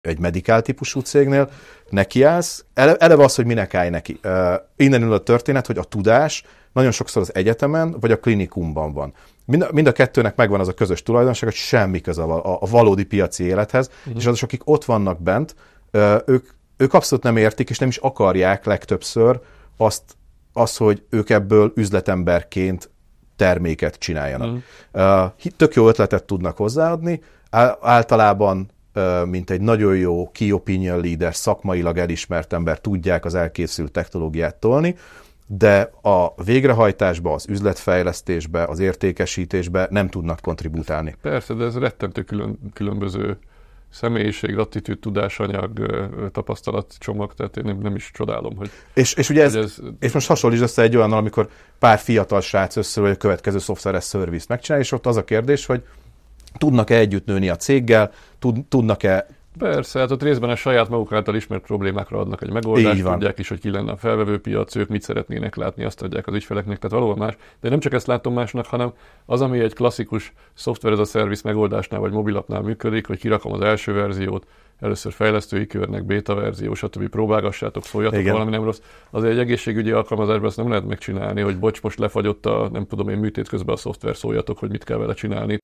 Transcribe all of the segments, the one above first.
egy medikál típusú cégnél nekiállsz, eleve az, hogy minek állj neki. Innen ül a történet, hogy a tudás nagyon sokszor az egyetemen vagy a klinikumban van. Mind a kettőnek megvan az a közös tulajdonság, hogy semmi köze a valódi piaci élethez, és azok, akik ott vannak bent, ők abszolút nem értik, és nem is akarják legtöbbször azt, hogy ők ebből üzletemberként terméket csináljanak. Tök jó ötletet tudnak hozzáadni, általában mint egy nagyon jó key opinion leader, szakmailag elismert ember tudják az elkészült technológiát tolni, de a végrehajtásba, az üzletfejlesztésbe, az értékesítésbe nem tudnak kontribútálni. Persze, de ez rettentő különböző személyiség, attitűd, tudásanyag, tapasztalatcsomag, tehát én nem is csodálom, hogy... És ugye és most hasonlítsd össze egy olyannal, amikor pár fiatal srác összeül, hogy a következő szoftveres szervizt megcsinálja, és ott az a kérdés, hogy tudnak-e együtt nőni a céggel, tudnak-e... Persze, hát ott részben a saját maguk által ismert problémákra adnak egy megoldást, tudják is, hogy ki lenne a felvevőpiac, ők mit szeretnének látni, azt adják az ügyfeleknek, tehát valóban más. De nem csak ezt látom másnak, hanem az, ami egy klasszikus szoftver as a service megoldásnál vagy mobilapnál működik, hogy kirakom az első verziót, először fejlesztői körnek, beta verzió, stb. Próbálgassátok, szóljatok, valami nem rossz. Azért egy egészségügyi alkalmazásban ezt nem lehet megcsinálni, hogy bocs, most lefagyott a, nem tudom én, műtét közben a szoftver, szóljatok, hogy mit kell vele csinálni.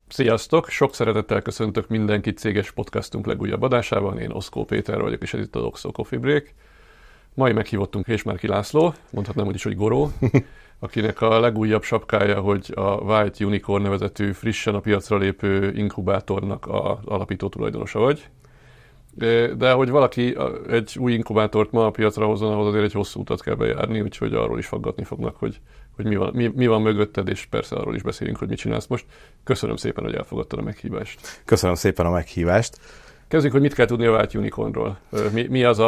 Sziasztok! Sok szeretettel köszöntök mindenkit céges podcastunk legújabb adásában. Én Oszkó Péter vagyok, és ez itt a Doxo Coffee Break. Mai meghívottunk Hésmárki László, mondhatnám úgy is, hogy Goró, akinek a legújabb sapkája, hogy a White Unicorn nevezetű frissen a piacra lépő inkubátornak az alapító tulajdonosa vagy. De hogy valaki egy új inkubátort ma a piacra hozzon, ahhoz azért egy hosszú utat kell bejárni, úgyhogy arról is faggatni fognak, hogy mi van mögötted, és persze arról is beszélünk, hogy mit csinálsz most. Köszönöm szépen, hogy elfogadtad a meghívást. Köszönöm szépen a meghívást. Kezdjük, hogy mit kell tudni a White Unicornról. Mi az,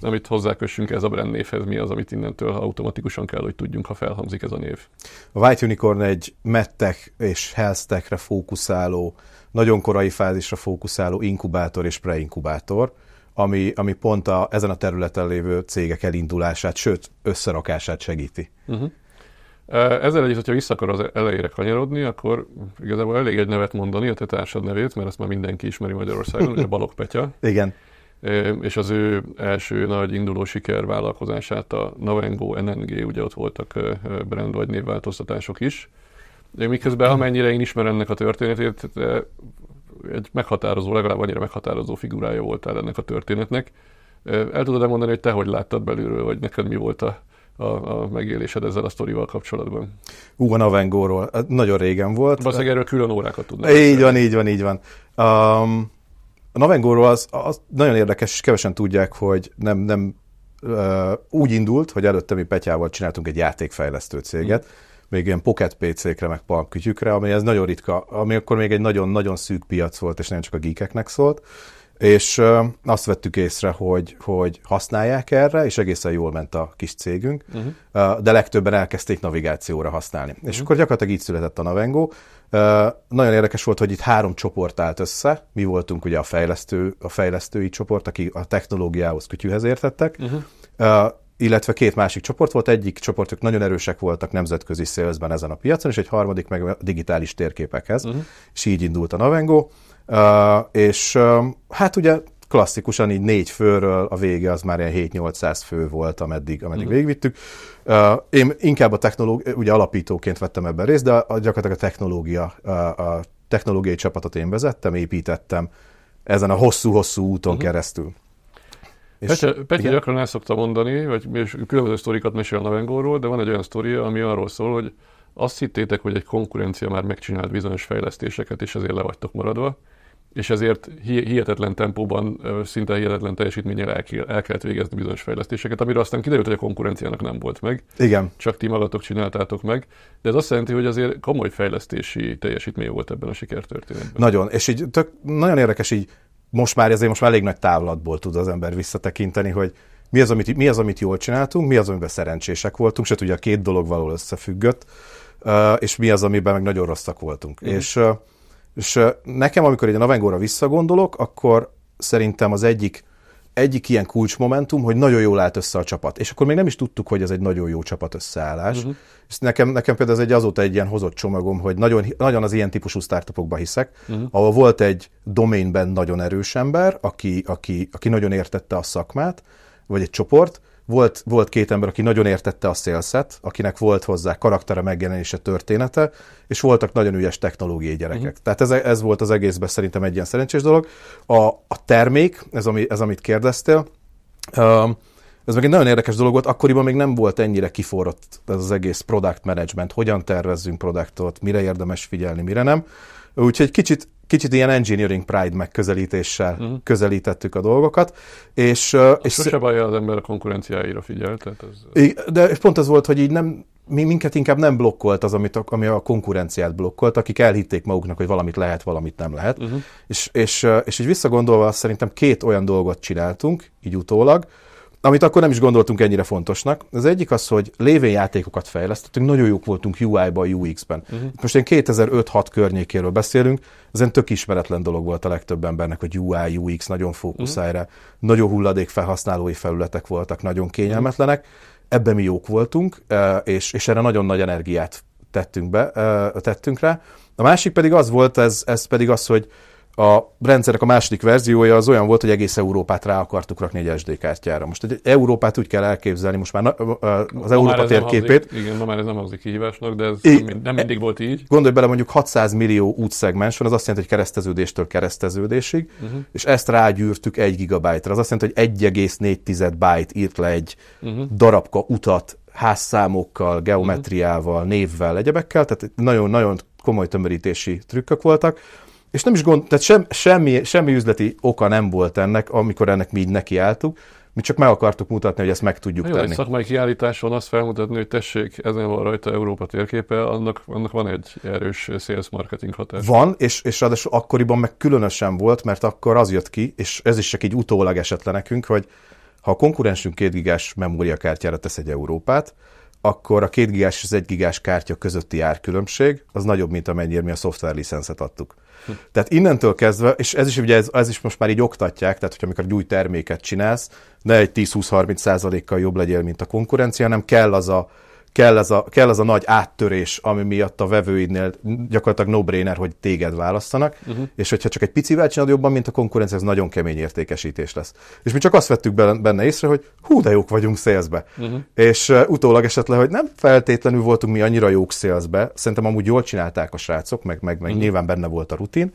amit hozzákössünk ez a brand névhez, mi az, amit innentől automatikusan kell, hogy tudjunk, ha felhangzik ez a név. A White Unicorn egy medtech és health-techre fókuszáló, nagyon korai fázisra fókuszáló inkubátor és preinkubátor, ami pont ezen a területen lévő cégek elindulását, sőt, összerakását segíti. Ezzel együtt, hogyha vissza akar az elejére kanyarodni, akkor igazából elég egy nevet mondani, a te társad nevét, mert ezt már mindenki ismeri Magyarországon, ugye Balogh Petya. Igen. És az ő első nagy induló sikervállalkozását, a Navengo NNG, ugye ott voltak brand vagy névváltoztatások is. De miközben amennyire én ismerem ennek a történetét, egy meghatározó, legalább annyira meghatározó figurája voltál ennek a történetnek. El tudod-e mondani, hogy te hogy láttad belülről, vagy neked mi volt a megélésed ezzel a sztorival kapcsolatban? A Navengóról. Nagyon régen volt. Valószínűleg erről külön órákat tudnál. Így van. A Navengóról az nagyon érdekes, és kevesen tudják, hogy nem úgy indult, hogy előtte mi Petyával csináltunk egy játékfejlesztő céget, még ilyen Pocket PC-kre, meg Palm kütyükre, ami ez nagyon ritka, ami akkor még egy nagyon-nagyon szűk piac volt, és nem csak a geekeknek szólt. És azt vettük észre, hogy használják erre, és egészen jól ment a kis cégünk, de legtöbben elkezdték navigációra használni. És akkor gyakorlatilag így született a Navengo. Nagyon érdekes volt, hogy itt 3 csoport állt össze. Mi voltunk ugye a fejlesztői csoport, aki a technológiához, kütyűhez értettek, illetve 2 másik csoport volt. Egyik csoportok nagyon erősek voltak nemzetközi salesben ezen a piacon, és egy harmadik meg a digitális térképekhez. És így indult a Navengo. És hát ugye klasszikusan így 4 főről a vége az már ilyen 7-800 fő volt, ameddig végigvittük. Én inkább ugye alapítóként vettem ebben részt, de gyakorlatilag a technológiai csapatot én vezettem, építettem ezen a hosszú-hosszú úton keresztül. Petya gyakran el szokta mondani, és különböző sztorikat mesél a Navengóról, de van egy olyan sztoria, ami arról szól, hogy azt hittétek, hogy egy konkurencia már megcsinált bizonyos fejlesztéseket, és ezért le vagytok maradva, és ezért hihetetlen tempóban, szinte hihetetlen teljesítménnyel el kellett végezni bizonyos fejlesztéseket, amiről aztán kiderült, hogy a konkurenciának nem volt meg. Igen. Csak ti magatok csináltátok meg, de ez azt jelenti, hogy azért komoly fejlesztési teljesítmény volt ebben a sikertörténetben. Nagyon, és így nagyon érdekes, így most már elég nagy távlatból tud az ember visszatekinteni, hogy mi az, amit jól csináltunk, mi az, amiben szerencsések voltunk, sőt ugye a 2 dolog valahol összefüggött, és mi az, amiben meg nagyon rosszak voltunk. És nekem, amikor egy Navengóra visszagondolok, akkor szerintem az egyik ilyen kulcsmomentum, hogy nagyon jól állt össze a csapat. És akkor még nem is tudtuk, hogy ez egy nagyon jó csapat összeállás. Uh-huh. És nekem például ez azóta egy ilyen hozott csomagom, hogy nagyon az ilyen típusú startupokba hiszek, ahol volt egy domainben nagyon erős ember, aki nagyon értette a szakmát, vagy egy csoport, volt két ember, aki nagyon értette a saleset, akinek volt hozzá karaktere, megjelenése, története, és voltak nagyon ügyes technológiai gyerekek. Tehát ez volt az egészben szerintem egy ilyen szerencsés dolog. A termék, ez amit kérdeztél, ez meg egy nagyon érdekes dolog volt, akkoriban még nem volt ennyire kiforrott ez az egész product management, hogyan tervezzünk produktot, mire érdemes figyelni, mire nem. Úgyhogy kicsit ilyen engineering pride megközelítéssel közelítettük a dolgokat. És sose baj, az ember a konkurenciáira figyel. Tehát ez... De pont ez volt, hogy így minket inkább nem blokkolt az, ami a konkurenciát blokkolt, akik elhitték maguknak, hogy valamit lehet, valamit nem lehet. És így visszagondolva szerintem 2 olyan dolgot csináltunk, így utólag, amit akkor nem is gondoltunk ennyire fontosnak. Az egyik az, hogy lévén játékokat fejlesztettünk, nagyon jók voltunk UI-ban, UX-ben. Most én 2005-6 környékéről beszélünk, ez egy tök ismeretlen dolog volt a legtöbb embernek, hogy UI, UX nagyon fókuszál rá, nagyon hulladék felhasználói felületek voltak, nagyon kényelmetlenek. Ebben mi jók voltunk, és erre nagyon nagy energiát tettünk rá. A másik pedig az volt, ez pedig az, hogy a rendszerek a második verziója az olyan volt, hogy egész Európát rá akartuk rakni egy SD kártyára. Most egy Európát úgy kell elképzelni, most már az Európa térképét. Igen, ma már ez nem hangzik kihívásnak, de ez nem mindig volt így. Gondolj bele, mondjuk 600 millió útszegmens van, az azt jelenti, hogy kereszteződéstől kereszteződésig, és ezt rágyűrtük 1 gigabájtra. Az azt jelenti, hogy 1,4 byte írt le egy darabka utat házszámokkal, geometriával, névvel, egyebekkel, tehát nagyon-nagyon komoly tömörítési trükkök voltak. És nem is tehát semmi üzleti oka nem volt ennek, amikor ennek mi így nekiálltuk. Mi csak meg akartuk mutatni, hogy ezt meg tudjuk tenni. Egy szakmai kiállításon azt felmutatni, hogy tessék, ezen van rajta Európa térképe, annak van egy erős sales marketing hatás. Van, és ráadásul akkoriban meg különösen volt, mert akkor az jött ki, és ez is csak így utólag esett le nekünk, hogy ha a konkurensünk 2 gigás memóriakártyára tesz egy Európát, akkor a 2 gigás és az 1 gigás kártya közötti árkülönbség az nagyobb, mint amennyire mi a szoftver licenszet adtuk. Tehát innentől kezdve, és ez is most már így oktatják, tehát hogy amikor egy új terméket csinálsz, ne egy 10-20-30%-kal jobb legyél, mint a konkurencia, hanem kell az a nagy áttörés, ami miatt a vevőidnél gyakorlatilag no-brainer, hogy téged választanak, és hogyha csak egy picivel csinálod jobban, mint a konkurencia, ez nagyon kemény értékesítés lesz. És mi csak azt vettük benne észre, hogy hú, de jók vagyunk salesbe. És utólag esett le, hogy nem feltétlenül voltunk mi annyira jók salesbe, szerintem amúgy jól csinálták a srácok, meg nyilván benne volt a rutin,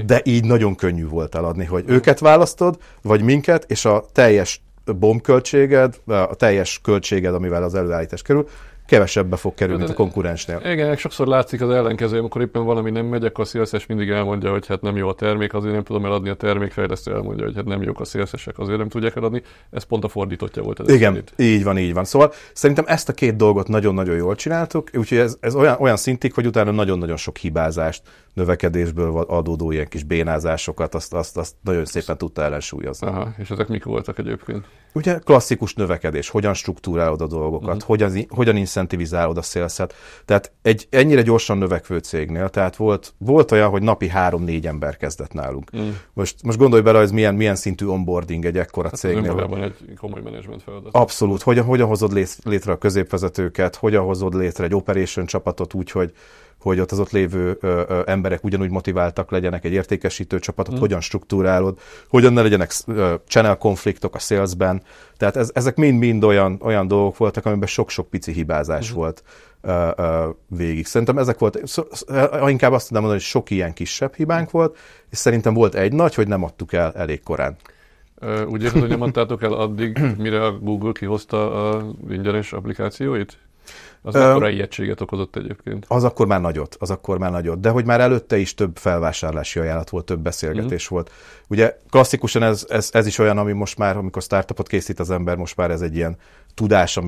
de így nagyon könnyű volt eladni, hogy őket választod, vagy minket, és a teljes bombköltséged, a teljes költséged, amivel az előállítás kerül, kevesebbe fog kerülni, mint a konkurensnél. Igen, sokszor látszik az ellenkező, amikor éppen valami nem megy, akkor a szélszes mindig elmondja, hogy hát nem jó a termék, azért nem tudom eladni, a termékfejlesztő elmondja, hogy hát nem jók a szélszesek, azért nem tudják eladni. Ez pont a fordítottja volt. Igen, így van. Szóval szerintem ezt a 2 dolgot nagyon-nagyon jól csináltuk, úgyhogy ez olyan szintig, hogy utána nagyon-nagyon sok hibázást, növekedésből adódó ilyen kis bénázásokat, azt nagyon szépen tudta ellensúlyozni. Aha, és ezek mik voltak egyébként? Ugye klasszikus növekedés, hogyan struktúrálod a dolgokat, hogyan incentivizálod a szélszet. Tehát egy ennyire gyorsan növekvő cégnél, tehát volt olyan, hogy napi 3-4 ember kezdett nálunk. Most gondolj bele, hogy ez milyen szintű onboarding egy ekkora cégnél. Önmagában egy komoly menedzsment feladat. Abszolút. Hogyan hozod létre a középvezetőket, hogyan hozod létre egy operation csapatot úgy, hogy ott az ott lévő emberek ugyanúgy motiváltak legyenek, egy értékesítő csapatot, hogyan struktúrálod, hogyan ne legyenek channel konfliktok a salesben. Tehát ezek mind-mind olyan dolgok voltak, amiben sok-sok pici hibázás volt végig. Szerintem ezek volt, inkább azt tudom mondani, hogy sok ilyen kisebb hibánk volt, és szerintem volt egy nagy, hogy nem adtuk el elég korán. Úgy érzed, hogy nem adtátok el addig, mire a Google kihozta az ingyenes applikációit? Az akkora ijegységet okozott egyébként. Az akkor már nagyot. De hogy már előtte is több felvásárlási ajánlat volt, több beszélgetés volt. Ugye klasszikusan ez is olyan, ami most már, amikor startupot készít az ember, most már ez egy ilyen tudás,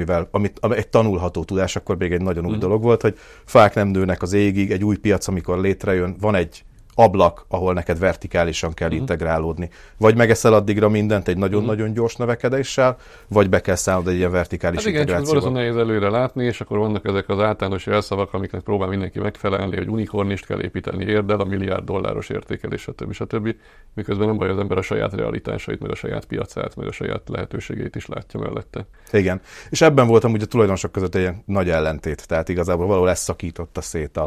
egy tanulható tudás, akkor még egy nagyon új dolog volt, hogy fák nem nőnek az égig, egy új piac, amikor létrejön, van egy ablak, ahol neked vertikálisan kell integrálódni. Vagy megeszel addigra mindent egy nagyon-nagyon gyors növekedéssel, vagy be kell szállnod egy ilyen vertikális integrációval. Hát igen, csak nehéz előre látni, és akkor vannak ezek az általános jelszavak, amiknek próbál mindenki megfelelni, hogy unikornist kell építeni, érdel, $1 milliárd értékelés, stb. Miközben nem baj, az ember a saját realitásait, meg a saját piacát, meg a saját lehetőségeit is látja mellette. Igen. És ebben voltam ugye a tulajdonosok között egy ilyen nagy ellentét, tehát igazából valahol ezt szakította szét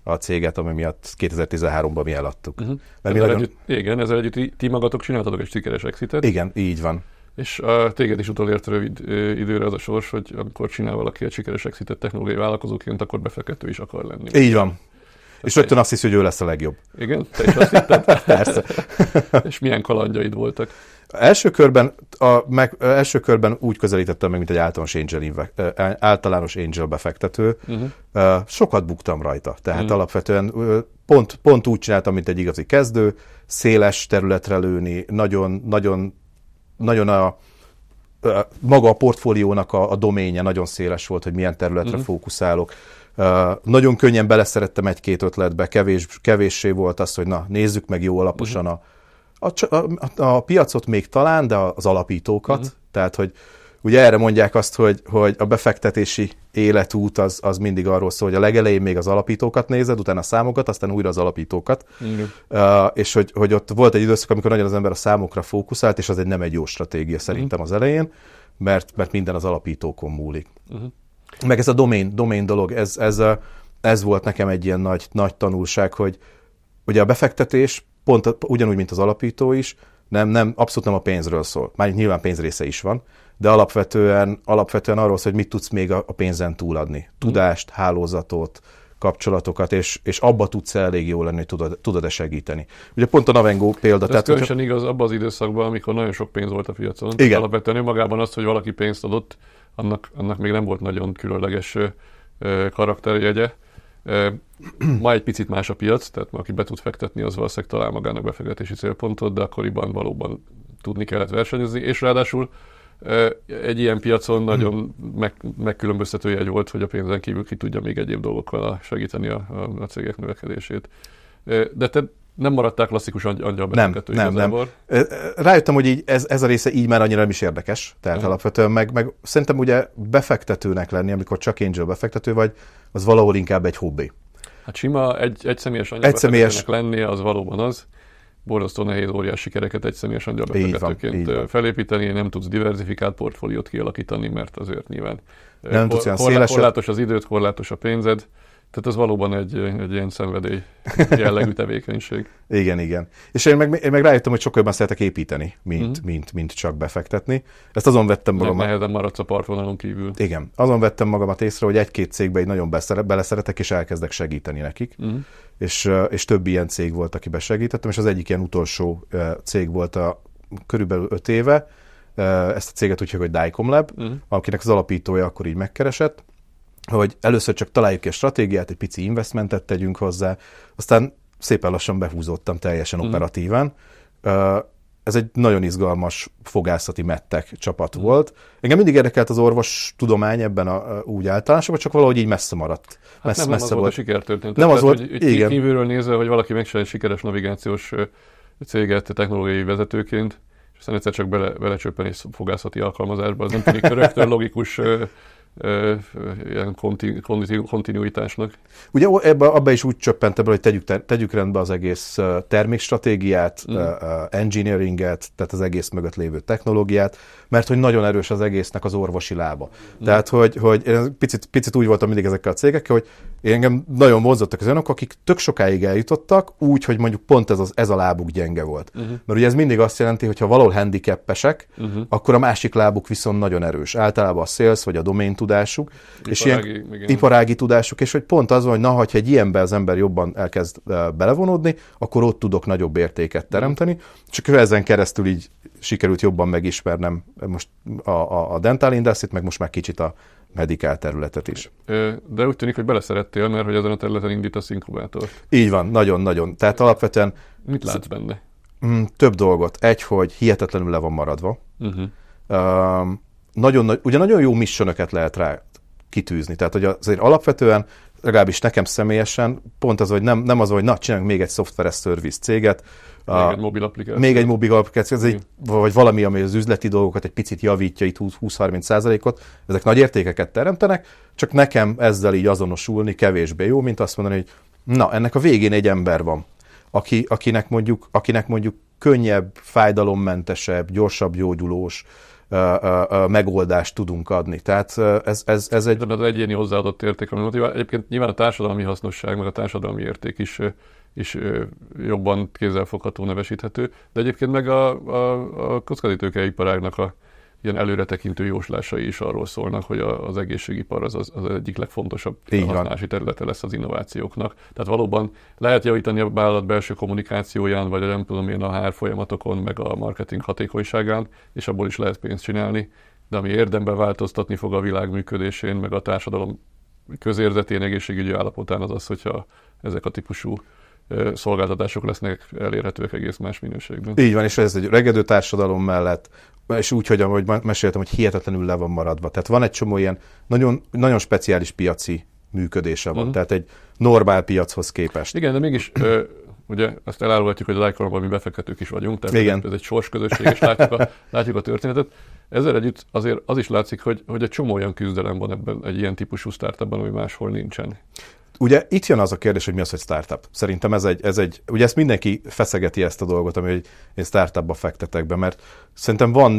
a céget, ami miatt 2013-ban mi eladtuk. Ezzel együtt ti magatok csináltatok egy sikeres exitet. Igen, így van. És téged is utolért rövid időre az a sors, hogy amikor csinál valaki egy sikeres exitet technológiai vállalkozóként, akkor befektető is akar lenni. Így van. És rögtön azt hiszi, hogy ő lesz a legjobb. Igen? Te is azt hitted? Persze. És milyen kalandjaid voltak? Első körben úgy közelítettem meg, mint egy általános angel befektető. Sokat buktam rajta. Tehát alapvetően pont úgy csináltam, mint egy igazi kezdő, széles területre lőni, nagyon maga a portfóliónak a doménye nagyon széles volt, hogy milyen területre fókuszálok. Nagyon könnyen beleszerettem egy-két ötletbe, kevéssé volt az, hogy nézzük meg jó alaposan a piacot még talán, de az alapítókat. Tehát, hogy ugye erre mondják azt, hogy a befektetési életút az mindig arról szól, hogy a legelején még az alapítókat nézed, utána a számokat, aztán újra az alapítókat. És hogy ott volt egy időszak, amikor nagyon az ember a számokra fókuszált, és az nem egy jó stratégia szerintem az elején, mert minden az alapítókon múlik. Meg ez a domain dolog, ez volt nekem egy ilyen nagy tanulság, hogy ugye a befektetés pont ugyanúgy, mint az alapító is, abszolút nem a pénzről szól. Már nyilván pénzrésze is van, de alapvetően arról szól, hogy mit tudsz még a pénzen túladni. Tudást, hálózatot, kapcsolatokat, és abba tudsz elég jól lenni, hogy tudod-e segíteni. Ugye pont a Navengo példa. Ez különösen igaz abban az időszakban, amikor nagyon sok pénz volt a piacon. Igen. Alapvetően önmagában az, hogy valaki pénzt adott, annak még nem volt nagyon különleges karakterjegye. Ma egy picit más a piac, tehát aki be tud fektetni, az valószínűleg talál magának befektetési célpontot, de akkoriban valóban tudni kellett versenyezni, és ráadásul egy ilyen piacon nagyon megkülönböztető jegy volt, hogy a pénzen kívül ki tudja még egyéb dolgokkal segíteni a cégek növekedését. De te nem maradtál klasszikus angyalbefektető igazából? Nem. Rájöttem, hogy így ez a része így már annyira nem is érdekes. Tehát alapvetően meg szerintem ugye befektetőnek lenni, amikor csak angel befektető vagy, az valahol inkább egy hobbi. Hát sima egy személyes angyalbefektetőnek lenni, az valóban az. Borzasztó nehéz óriás sikereket egy személyes angyalbefektetőként felépíteni, nem tudsz diversifikált portfóliót kialakítani, mert azért nyilván nem tudsz olyan szélesebb. Korlátos az időt, korlátos a pénzed. Tehát ez valóban egy ilyen szenvedély jellegű tevékenység. Igen. És én meg rájöttem, hogy sokkal jobban szeretek építeni, mint csak befektetni. Ezt azon vettem magamat. Nehezen maradsz a partvonalon kívül. Igen. Azon vettem magamat észre, hogy egy-két cégbe így nagyon beleszeretek, és elkezdek segíteni nekik. És több ilyen cég volt, akiben segítettem, és az egyik ilyen utolsó cég volt körülbelül 5 éve. Ezt a céget úgy hívjuk, hogy Dicom Lab, akinek az alapítója akkor így megkeresett, hogy először csak találjuk ki a stratégiát, egy pici investmentet tegyünk hozzá, aztán szépen lassan behúzódtam teljesen operatívan. Ez egy nagyon izgalmas fogászati medtech csapat volt. Engem mindig érdekelt az orvos tudomány ebben úgy általánosabban, csak valahogy így messze maradt. Hát nem az volt a sikertörténet. Nem az volt, igen. Kívülről nézve, hogy valaki megcsinál egy sikeres navigációs céget technológiai vezetőként, és aztán egyszer csak belecsöppen egy fogászati alkalmazásba, az nem tűnik rögtön logikus ilyen kontinuitásnak. Ugye abba is úgy csöppent ebből, hogy tegyük rendbe az egész termékstratégiát, engineeringet, tehát az egész mögött lévő technológiát, mert hogy nagyon erős az egésznek az orvosi lába. Tehát, hogy én picit úgy voltam mindig ezekkel a cégekkel, hogy engem nagyon vonzottak az olyanok, akik tök sokáig eljutottak, úgy, hogy mondjuk pont ez a lábuk gyenge volt. Mert ugye ez mindig azt jelenti, hogy ha valahol handicapesek, akkor a másik lábuk viszont nagyon erős. Általában a sales vagy a domain tudásuk, és ilyen iparági tudásuk, és hogy pont az van, hogy ha egy ilyenben az ember jobban elkezd belevonódni, akkor ott tudok nagyobb értéket teremteni, csak ezen keresztül így sikerült jobban megismernem most a dental industry-t, meg most már kicsit a medikál területet is. De úgy tűnik, hogy beleszerettél, mert hogy ezen a területen indítasz inkubátort. Így van, nagyon-nagyon. Tehát alapvetően... Mit látsz benne? Több dolgot. Egy, hogy hihetetlenül le van maradva. Ugye nagyon jó missionöket lehet rá kitűzni. Tehát, hogy azért alapvetően legalábbis nekem személyesen, pont az, hogy nem az, hogy na, csináljunk még egy szoftveres service céget, még egy mobil applikáció, vagy valami, ami az üzleti dolgokat egy picit javítja, itt 20-30%-ot, ezek nagy értékeket teremtenek, csak nekem ezzel így azonosulni kevésbé jó, mint azt mondani, hogy na, ennek a végén egy ember van, akinek mondjuk könnyebb, fájdalommentesebb, gyorsabb gyógyulós megoldást tudunk adni. Tehát ez egy... Az egyéni hozzáadott érték, ami motivál. Egyébként nyilván a társadalmi hasznosság, meg a társadalmi érték is jobban kézzelfogható, nevesíthető, de egyébként meg a kockázatitőkeiparágnak a ilyen előretekintő jóslásai is arról szólnak, hogy az egészségipar az egyik legfontosabb használási területe lesz az innovációknak. Tehát valóban lehet javítani a vállalat belső kommunikációján, vagy nem tudom én a HR folyamatokon, meg a marketing hatékonyságán, és abból is lehet pénzt csinálni, de ami érdemben változtatni fog a világ működésén, meg a társadalom közérzetén, egészségügyi állapotán az, hogyha ezek a típusú szolgáltatások lesznek elérhetőek egész más minőségben. Így van, és ez egy regedő társadalom mellett, és úgy, hogy ahogy meséltem, hogy hihetetlenül le van maradva. Tehát van egy csomó ilyen nagyon, nagyon speciális piaci működése van, tehát egy normál piachoz képest. Igen, de mégis ugye azt elárulhatjuk, hogy a Dicom-ban mi befektetők is vagyunk, tehát igen. Ez egy sorsközösség, és látjuk a történetet. Ezzel együtt azért az is látszik, hogy egy csomó olyan küzdelem van ebben egy ilyen típusú startupban, ami máshol nincsen. Ugye itt jön az a kérdés, hogy mi az, hogy startup. Szerintem ez egy ugye ezt mindenki feszegeti ezt a dolgot, ami hogy én startupba fektetek be, mert szerintem van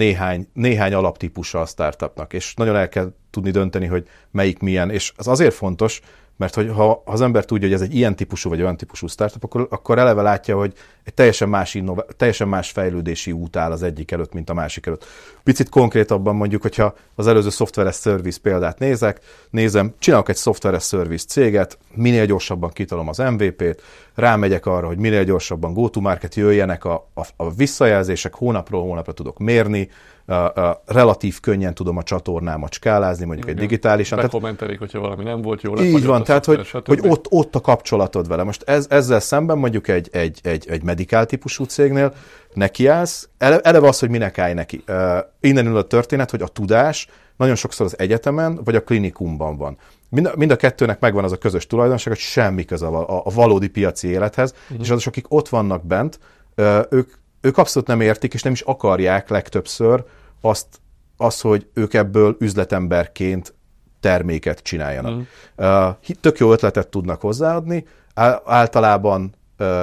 néhány alaptípusa a startupnak, és nagyon el kell tudni dönteni, hogy melyik milyen, és az azért fontos, mert hogy ha az ember tudja, hogy ez egy ilyen típusú vagy olyan típusú startup, akkor eleve látja, hogy egy teljesen más fejlődési út áll az egyik előtt, mint a másik előtt. Picit konkrétabban mondjuk, hogyha az előző software service példát nézem, csinálok egy software service céget, minél gyorsabban kitalom az MVP-t, rámegyek arra, hogy minél gyorsabban go-to-market jöjjenek a visszajelzések, hónapról hónapra tudok mérni, relatív könnyen tudom a csatornámat skálázni, mondjuk egy digitálisan. Bekommentelik, hogyha valami nem volt jó. Így van, tehát hogy ott a kapcsolatod vele. Most ezzel szemben mondjuk egy medikál típusú cégnél nekiállsz, eleve az, hogy minek állj neki. Innen ül a történet, hogy a tudás nagyon sokszor az egyetemen vagy a klinikumban van. Mind a kettőnek megvan az a közös tulajdonság, hogy semmi köze a valódi piaci élethez, és azok, akik ott vannak bent, ők abszolút nem értik, és nem is akarják legtöbbször azt, hogy ők ebből üzletemberként terméket csináljanak. Tök jó ötletet tudnak hozzáadni, általában,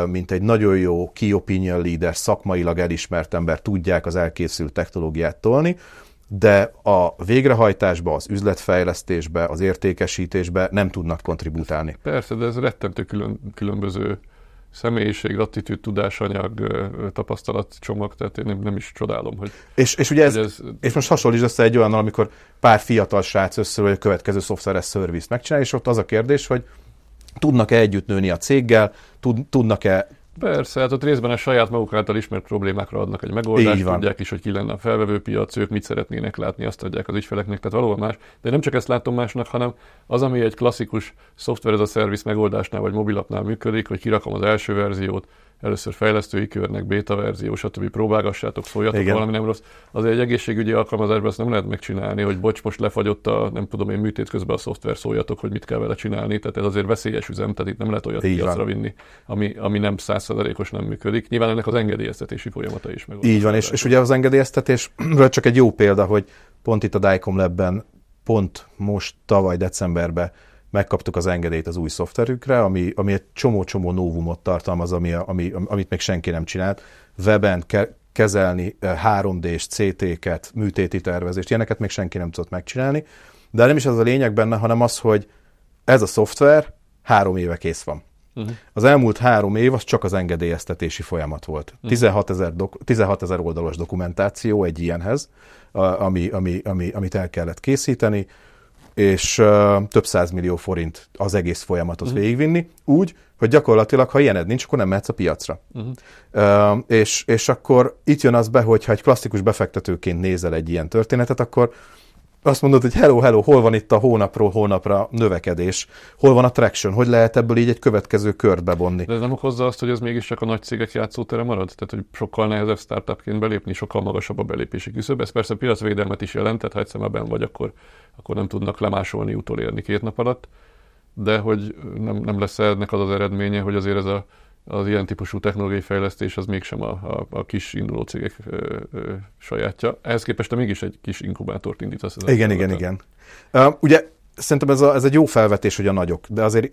mint egy nagyon jó key opinion leader, szakmailag elismert ember tudják az elkészült technológiát tolni, de a végrehajtásba, az üzletfejlesztésbe, az értékesítésbe nem tudnak kontribútálni. Persze, de ez rettentő különböző személyiség, attitűd, tudásanyag, tapasztalatcsomag, tehát én nem is csodálom, hogy... És ugye és most hasonlítsd össze egy olyannal, amikor pár fiatal srác összeül, hogy a következő szoftveres service megcsinálja, és ott az a kérdés, hogy tudnak-e együtt nőni a céggel, tudnak-e... Persze, hát ott részben a saját maguk által ismert problémákra adnak egy megoldást, tudják is, hogy ki lenne a felvevőpiac, ők mit szeretnének látni, azt adják az ügyfeleknek, tehát valóban más. De nem csak ezt látom másnak, hanem az, ami egy klasszikus software as a service megoldásnál vagy mobilapnál működik, hogy kirakom az első verziót, először fejlesztői körnek, beta verzió, stb. Próbálgassátok, szóljatok, valami nem rossz. Azért egy egészségügyi alkalmazásban ezt nem lehet megcsinálni, hogy bocs, most lefagyott a, nem tudom én, műtét közben a szoftver, szóljatok, hogy mit kell vele csinálni. Tehát ez azért veszélyes üzem, tehát itt nem lehet olyat piacra vinni, ami nem 100%-os nem működik. Nyilván ennek az engedélyeztetési folyamata is meg. Így van, és ugye az engedélyeztetésről csak egy jó példa, hogy pont itt a Dicom Labben, pont most tavaly decemberben megkaptuk az engedélyt az új szoftverükre, ami egy csomó novumot tartalmaz, amit még senki nem csinált. Weben kezelni 3D-s CT-ket, műtéti tervezést, ilyeneket még senki nem tudott megcsinálni. De nem is az a lényeg benne, hanem az, hogy ez a szoftver 3 éve kész van. Az elmúlt 3 év az csak az engedélyeztetési folyamat volt. 16 000 oldalos dokumentáció egy ilyenhez, amit el kellett készíteni, és több 100 millió forint az egész folyamatot végigvinni, úgy, hogy gyakorlatilag, ha ilyened nincs, akkor nem mehetsz a piacra. És akkor itt jön az be, hogy ha egy klasszikus befektetőként nézel egy ilyen történetet, akkor azt mondod, hogy hello, hol van itt a hónapról hónapra növekedés, hol van a traction, hogy lehet ebből így egy következő kört bevonni. De ez nem okozza azt, hogy ez mégiscsak a nagy cégek játszótere marad? Tehát, hogy sokkal nehezebb startupként belépni, sokkal magasabb a belépési küszöb. Ez persze piacvédelmet is jelent, tehát ha egyszer már benn vagy, akkor nem tudnak lemásolni, utolérni 2 nap alatt. de hogy nem lesz ennek az eredménye, hogy azért ez az ilyen típusú technológiai fejlesztés az mégsem a kis induló cégek sajátja. Ehhez képest te mégis egy kis inkubátort indítasz. Igen. Ugye szerintem ez egy jó felvetés, hogy a nagyok, de azért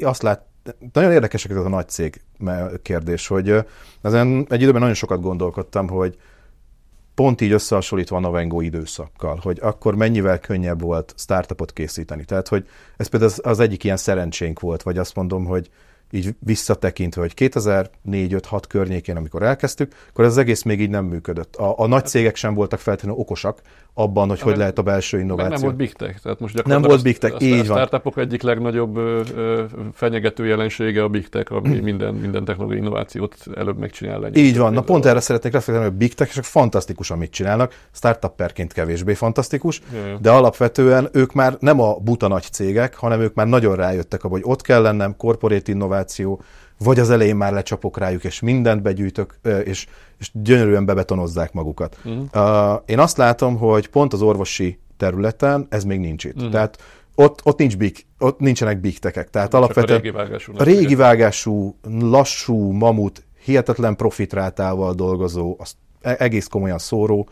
nagyon érdekesek ez a nagy cég kérdés, hogy ezen egy időben nagyon sokat gondolkodtam, hogy pont így összehasonlítva a Navengo időszakkal, hogy akkor mennyivel könnyebb volt startupot készíteni. Tehát, hogy ez például az egyik ilyen szerencsénk volt, vagy azt mondom, hogy így visszatekintve, hogy 2004-5-6 környékén, amikor elkezdtük, akkor ez az egész még így nem működött. A nagy cégek sem voltak feltétlenül okosak abban, hogy lehet a belső innováció. Nem volt big tech. Tehát most nem volt big tech, így van. A startupok egyik legnagyobb fenyegető jelensége a big tech, ami minden technológiai innovációt előbb megcsinál. Így van. Na pont erre szeretnék reflektálni, hogy big tech-esek fantasztikus, amit csinálnak, startupperként kevésbé fantasztikus, de alapvetően ők már nem a buta nagy cégek, hanem ők már nagyon rájöttek abba, hogy ott kell lennem, corporate innováció, vagy az elején már lecsapok rájuk, és mindent begyűjtök, és gyönyörűen bebetonozzák magukat. Én azt látom, hogy pont az orvosi területen ez még nincs itt. Tehát ott nincsenek big tech-ek. Tehát alapvetően a régi vágású, lassú, mamut, hihetetlen profitrátával dolgozó, azt egész komolyan szóró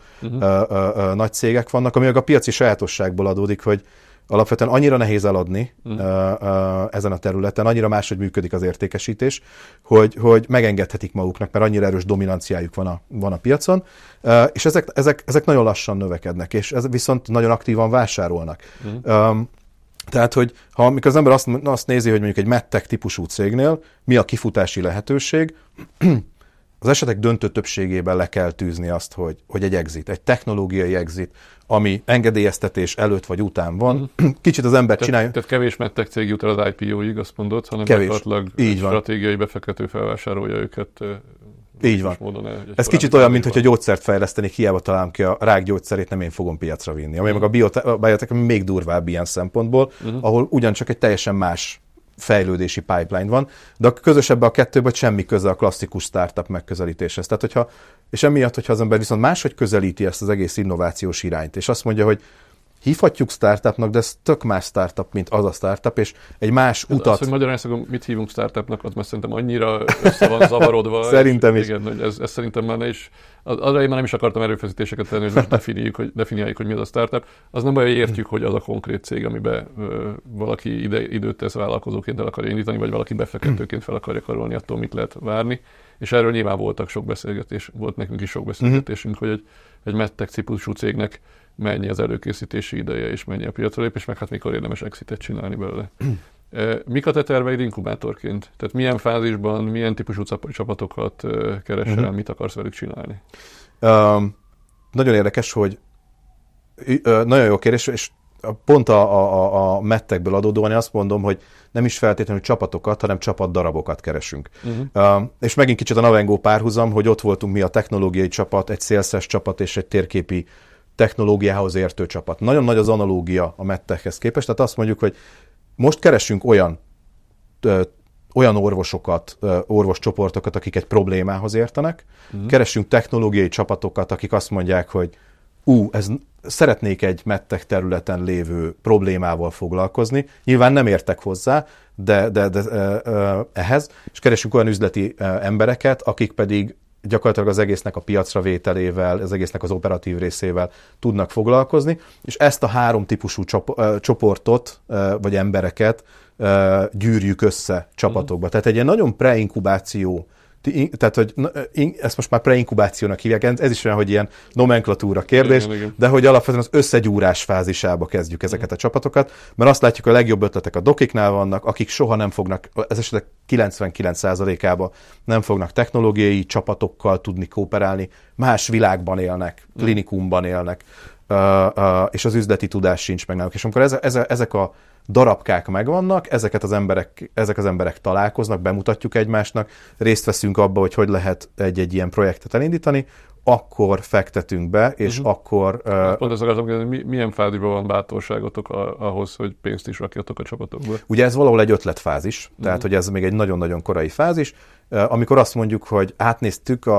nagy cégek vannak, ami a piaci sajátosságból adódik, hogy alapvetően annyira nehéz eladni ezen a területen, annyira máshogy működik az értékesítés, hogy megengedhetik maguknak, mert annyira erős dominanciájuk van a piacon, és ezek nagyon lassan növekednek, és viszont nagyon aktívan vásárolnak. Tehát, hogy amikor az ember azt nézi, hogy mondjuk egy medtech típusú cégnél mi a kifutási lehetőség, az esetek döntő többségében le kell tűzni azt, hogy egy exit, egy technológiai exit, ami engedélyeztetés előtt vagy után van. Kicsit az ember csinálja. Tehát kevés medtech cég jut el az IPO-ig, azt mondod, hanem gyakorlatilag stratégiai befektető felvásárolja őket. Így van. Ez kicsit olyan, mint hogyha gyógyszert fejlesztenék, hiába találom ki a rák gyógyszerét, nem én fogom piacra vinni. Ami meg a biotech még durvább ilyen szempontból, ahol ugyancsak egy teljesen más fejlődési pipeline van, de a közös ebbe a kettőben semmi köze a klasszikus startup megközelítéshez. Tehát, és emiatt, hogyha az ember viszont máshogy közelíti ezt az egész innovációs irányt, és azt mondja, hogy hívhatjuk startupnak, de ez tök más startup, mint az a startup, és egy más utat... Az, hogy Magyarországon mit hívunk startupnak, az már szerintem annyira össze van zavarodva. Szerintem is. Igen, hogy ez szerintem már ne is... Arra én már nem is akartam erőfeszítéseket tenni, hogy most definiáljuk, hogy mi az a startup. Az nem baj, hogy értjük, hogy az a konkrét cég, amiben valaki időt tesz vállalkozóként el akarja indítani, vagy valaki befektetőként fel akarja karolni, attól mit lehet várni. És erről nyilván volt nekünk is sok beszélgetésünk, hogy egy medtech típusú cégnek mennyi az előkészítési ideje, és mennyi a piacra lépés, meg hát mikor érdemes exitet csinálni belőle. Mik a te terveid inkubátorként? Tehát milyen fázisban, milyen típusú csapatokat keresel, mit akarsz velük csinálni? Nagyon érdekes, hogy nagyon jó kérdés, és pont a medtechből adódóan én azt mondom, hogy nem is feltétlenül csapatokat, hanem csapatdarabokat keresünk. És megint kicsit a Navengo párhuzam, hogy ott voltunk mi a technológiai csapat, egy sales csapat és egy térképi technológiához értő csapat. Nagyon nagy az analógia a medtechhez képest, tehát azt mondjuk, hogy most keresünk olyan orvosokat, orvoscsoportokat, akik egy problémához értenek, keresünk technológiai csapatokat, akik azt mondják, hogy szeretnék egy medtech területen lévő problémával foglalkozni. Nyilván nem értek hozzá, de ehhez, és keresünk olyan üzleti embereket, akik pedig gyakorlatilag az egésznek a piacra vételével, az egésznek az operatív részével tudnak foglalkozni, és ezt a három típusú csoportot, vagy embereket gyűrjük össze csapatokba. Tehát egy ilyen nagyon preinkubáció, tehát hogy ezt most már preinkubációnak hívják, ez is olyan, hogy ilyen nomenklatúra kérdés, igen. De hogy alapvetően az összegyúrás fázisába kezdjük ezeket a csapatokat, mert azt látjuk, a legjobb ötletek a dokiknál vannak, akik soha nem fognak, ez esetek 99%-ában nem fognak technológiai csapatokkal tudni kooperálni, más világban élnek, klinikumban élnek, és az üzleti tudás sincs meg náluk. És amikor ezek a darabkák megvannak, ezek az emberek találkoznak, bemutatjuk egymásnak, részt veszünk abba, hogy lehet egy ilyen projektet elindítani, akkor fektetünk be, és akkor... Pont ezt akartam kérdezni, milyen fázisban van bátorságotok ahhoz, hogy pénzt is rakjatok a csapatokba? Ugye ez valahol egy ötletfázis, tehát hogy ez még egy nagyon-nagyon korai fázis, amikor azt mondjuk, hogy átnéztük,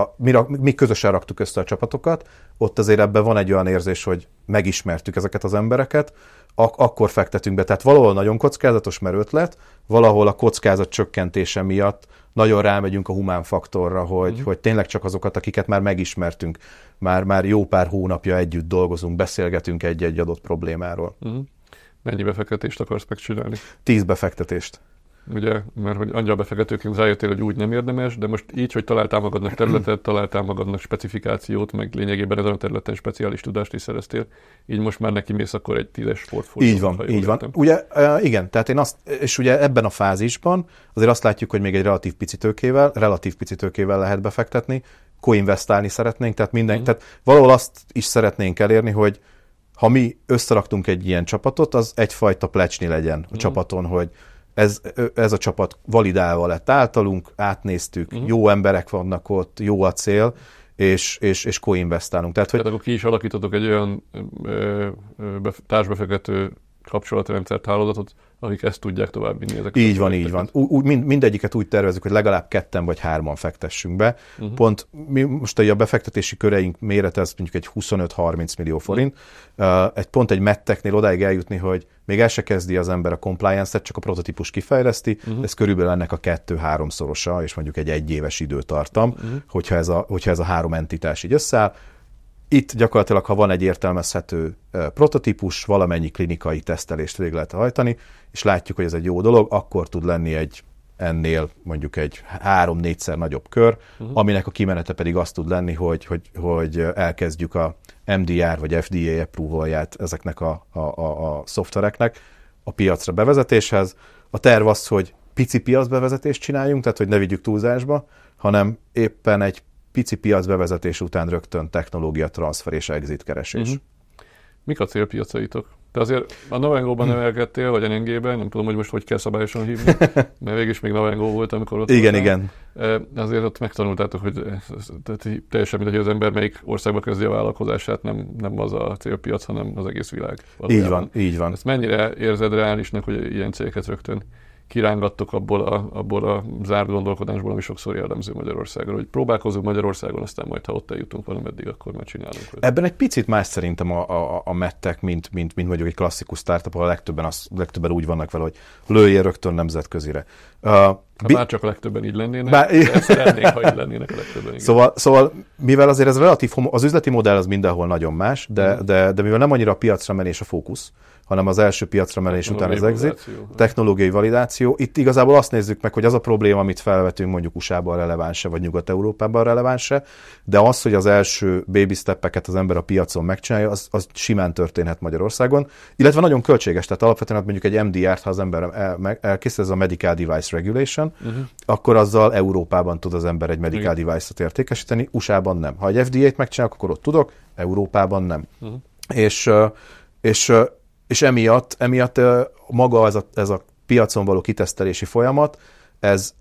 mi közösen raktuk össze a csapatokat, ott azért ebben van egy olyan érzés, hogy megismertük ezeket az embereket, akkor fektetünk be. Tehát valahol nagyon kockázatos, mert ötlet, valahol a kockázat csökkentése miatt nagyon rámegyünk a humán faktorra, hogy tényleg csak azokat, akiket már megismertünk, már jó pár hónapja együtt dolgozunk, beszélgetünk egy-egy adott problémáról. Mennyi befektetést akarsz megcsinálni? 10 befektetést. Ugye, mert hogy angyalbefektetőként rájöttél, hogy úgy nem érdemes, de most így, hogy találtál magadnak területet, találtál magadnak specifikációt, meg lényegében ezen a területen speciális tudást is szereztél, így most már neki mész akkor egy 10-es portfólió. Így van. Ugye, igen, tehát és ugye ebben a fázisban azért azt látjuk, hogy még egy relatív pici tőkével lehet befektetni, co-investálni szeretnénk, tehát valahol azt is szeretnénk elérni, hogy ha mi összeraktunk egy ilyen csapatot, az egyfajta plecsni legyen a csapaton, hogy ez a csapat validálva lett általunk, átnéztük, jó emberek vannak ott, jó a cél, és co-investálunk. Tehát akkor ki is alakítotok egy olyan társbefektető kapcsolatrendszert, hálózatot, akik ezt tudják továbbvinni. Így van. Mindegyiket úgy tervezzük, hogy legalább 2 vagy 3 fektessünk be. Pont most a befektetési köreink mérete, ez mondjuk egy 25-30 millió forint. Pont egy medtechnél odáig eljutni, hogy még el se kezdi az ember a compliance-et, csak a prototípus kifejleszti, ez körülbelül ennek a 2-3-szorosa, és mondjuk egy 1 éves időtartam, hogyha ez a 3 entitás így összeáll. Itt gyakorlatilag, ha van egy értelmezhető prototípus, valamennyi klinikai tesztelést végig lehet hajtani, és látjuk, hogy ez egy jó dolog, akkor tud lenni ennél mondjuk egy 3-4-szer nagyobb kör, aminek a kimenete pedig az tud lenni, hogy elkezdjük a MDR vagy FDA approvalját ezeknek a szoftvereknek a piacra bevezetéshez. A terv az, hogy pici piacbevezetést csináljunk, tehát hogy ne vigyük túlzásba, hanem éppen egy pici piacbevezetés után rögtön technológia transfer és exit keresés. Mik a célpiacaitok? Te azért a Navengo-ban nevelkedtél, vagy NNG-ben, nem tudom, hogy most hogy kell szabályosan hívni, mert végig is még Navengo volt, amikor ott Igen. Azért ott megtanultátok, hogy teljesen mindegy, hogy az ember melyik országba kezdi a vállalkozását, nem az a célpiac, hanem az egész világ. Valójában. Így van. Ezt mennyire érzed reálisnak, hogy ilyen cégeket rögtön kirángattok abból a zárt gondolkodásból, ami sokszor jellemző Magyarországon, hogy próbálkozunk Magyarországon, aztán majd, ha ott eljutunk valameddig, akkor már csinálunk. Ebben egy picit más szerintem a medtech, mint mondjuk egy klasszikus startup, ahol legtöbben úgy vannak vele, hogy lőjél rögtön nemzetközire. Bár csak a legtöbben így lennének, de szeretnénk, ha így lennének a legtöbben. Szóval, mivel azért ez relatív, az üzleti modell az mindenhol nagyon más, de mivel nem annyira a piacra menés a fókusz, hanem az első piacra menés után az exit, technológiai validáció. Itt igazából azt nézzük meg, hogy az a probléma, amit felvetünk mondjuk USA-ban releváns-e, vagy Nyugat-Európában releváns-e, de az, hogy az első baby steppeket az ember a piacon megcsinálja, az simán történhet Magyarországon, illetve nagyon költséges, tehát alapvetően mondjuk egy MDR-t, ha az ember elkészít, ez a Medical Device Regulation, akkor azzal Európában tud az ember egy medical device-ot értékesíteni, USA-ban nem. Ha egy FDA-t megcsinálok, akkor ott tudok, Európában nem. És emiatt maga ez a piacon való kitesztelési folyamat, ez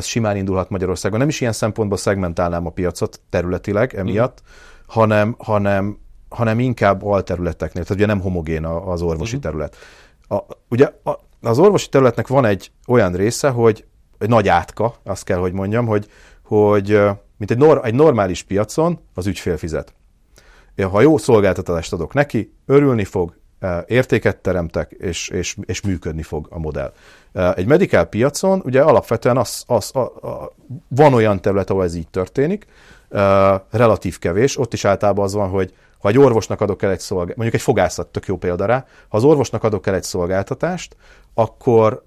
simán indulhat Magyarországon. Nem is ilyen szempontból szegmentálnám a piacot területileg emiatt, hanem inkább alterületeknél, tehát ugye nem homogén az orvosi terület. Ugye az orvosi területnek van egy olyan része, hogy egy nagy átka, azt kell, hogy mondjam, hogy mint egy normális piacon az ügyfél fizet. Ha jó szolgáltatást adok neki, örülni fog, értéket teremtek, és működni fog a modell. Egy medical piacon ugye alapvetően van olyan terület, ahol ez így történik, relatív kevés, ott is általában az van, hogy ha egy orvosnak adok el egy szolgáltatást, mondjuk egy fogászat, tök jó példa rá, ha az orvosnak adok el egy szolgáltatást, akkor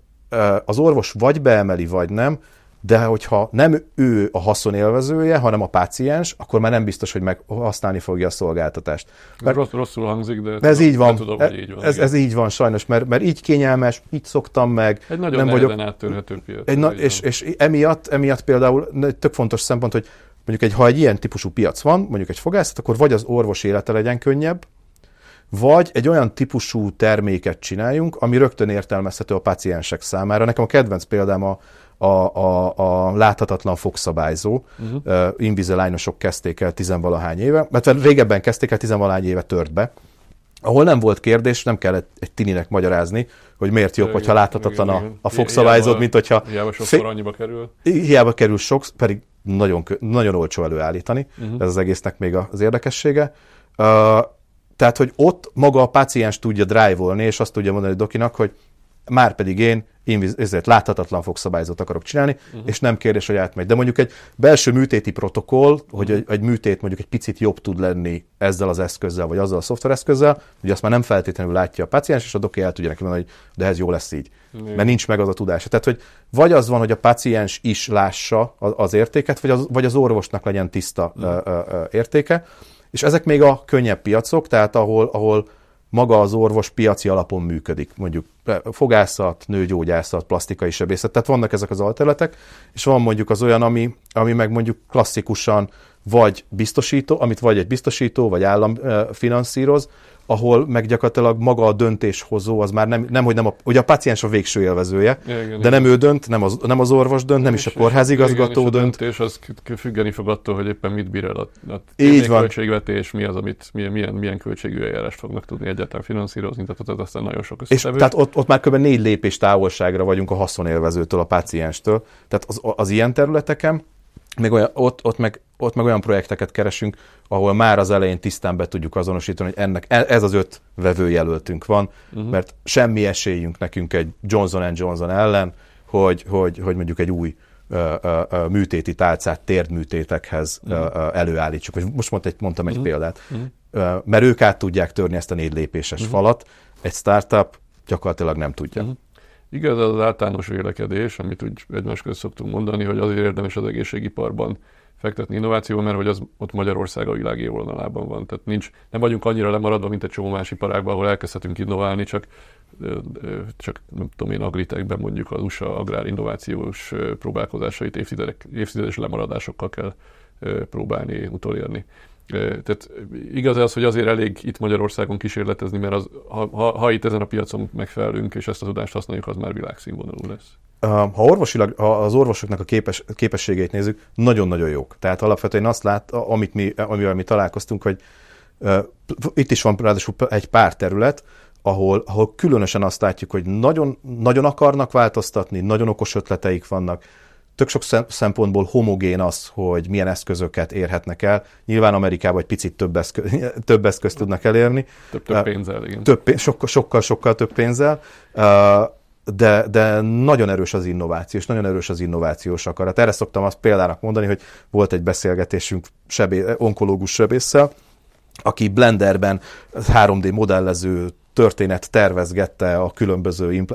az orvos vagy beemeli, vagy nem, de hogyha nem ő a haszonélvezője, hanem a páciens, akkor már nem biztos, hogy használni fogja a szolgáltatást. Rosszul hangzik, de ez így van. Tudom, hogy így van. Ez így van sajnos, mert így kényelmes, így szoktam meg. Egy nagyon nehezen áttörhető piac. És emiatt például tök fontos szempont, hogy mondjuk ha egy ilyen típusú piac van, mondjuk egy fogászat, akkor vagy az orvos élete legyen könnyebb, vagy egy olyan típusú terméket csináljunk, ami rögtön értelmezhető a páciensek számára. Nekem a kedvenc példám a láthatatlan fogszabályzó. Invisalignosok kezdték el 10-valahány éve, mert régebben kezdték el 10-valahány éve tört be, ahol nem volt kérdés, nem kellett egy tininek magyarázni, hogy miért jobb, hogyha láthatatlan a fogszabályzód, mint hogyha... Hiába sokszor annyiba kerül. Hiába kerül sok, pedig nagyon olcsó előállítani. Ez az egésznek még az érdekessége. Tehát, hogy ott maga a páciens tudja drive-olni, és azt tudja mondani a dokinak, hogy már pedig én ezért láthatatlan fogszabályzót akarok csinálni, és nem kérdés, hogy átmegy. De mondjuk egy belső műtéti protokoll, hogy egy műtét mondjuk egy picit jobb tud lenni ezzel az eszközzel, vagy azzal a szoftvereszközzel, ugye azt már nem feltétlenül látja a páciens, és a doki el tudja neki mondani, hogy de ez jó lesz így. Mert nincs meg az a tudása. Tehát, hogy vagy az van, hogy a páciens is lássa az értéket, vagy az orvosnak legyen tiszta értéke, és ezek még a könnyebb piacok, tehát ahol maga az orvos piaci alapon működik, mondjuk fogászat, nőgyógyászat, plastikai sebészet, tehát vannak ezek az alterületek, és van mondjuk az olyan, ami meg mondjuk klasszikusan vagy biztosító, amit vagy egy biztosító, vagy állam finanszíroz, ahol meg gyakorlatilag maga a döntéshozó, az már ugye a páciens a végső élvezője, de nem ő dönt, nem az orvos dönt, nem is a kórházigazgató dönt. A döntés az függeni fog attól, hogy éppen mit bír el a költségvetés, mi az, milyen költségű eljárást fognak tudni egyáltalán finanszírozni, tehát aztán nagyon sok összetevő. Tehát ott már kb. 4 lépés távolságra vagyunk a haszonélvezőtől, a pácienstől. Tehát az ilyen területeken, ott meg olyan projekteket keresünk, ahol már az elején tisztán be tudjuk azonosítani, hogy ez az 5 vevőjelöltünk van, mert semmi esélyünk nekünk egy Johnson & Johnson ellen, hogy mondjuk egy új műtéti tálcát térdműtétekhez előállítsuk. Most mondtam egy példát. Mert ők át tudják törni ezt a 4 lépéses falat, egy startup gyakorlatilag nem tudja. Igaz, az általános vélekedés, amit úgy egymás között szoktunk mondani, hogy azért érdemes az egészségiparban fektetni innovációban, mert hogy az ott Magyarország a világ élvonalában van. Tehát nem vagyunk annyira lemaradva, mint egy csomó más iparágban, ahol elkezdhetünk innoválni, csak nem tudom én, agritekben mondjuk az USA agrárinnovációs próbálkozásait évtizedes lemaradásokkal kell próbálni utolérni. Tehát igaz az, hogy azért elég itt Magyarországon kísérletezni, mert ha itt ezen a piacon megfelelünk, és ezt a tudást használjuk, az már világszínvonalú lesz. Ha az orvosoknak a képességeit nézzük, nagyon-nagyon jók. Tehát alapvetően azt amivel mi találkoztunk, hogy itt is van ráadásul egy pár terület, ahol különösen azt látjuk, hogy nagyon, nagyon akarnak változtatni, nagyon okos ötleteik vannak, tök sok szempontból homogén az, hogy milyen eszközöket érhetnek el. Nyilván Amerikában egy picit több eszközt tudnak elérni. Több pénzzel, igen. Sokkal több pénzzel, de nagyon erős az innováció, és nagyon erős az innovációs akarat. Erre szoktam azt példának mondani, hogy volt egy beszélgetésünk onkológus sebésszel, aki Blenderben 3D modellező történet tervezgette a különböző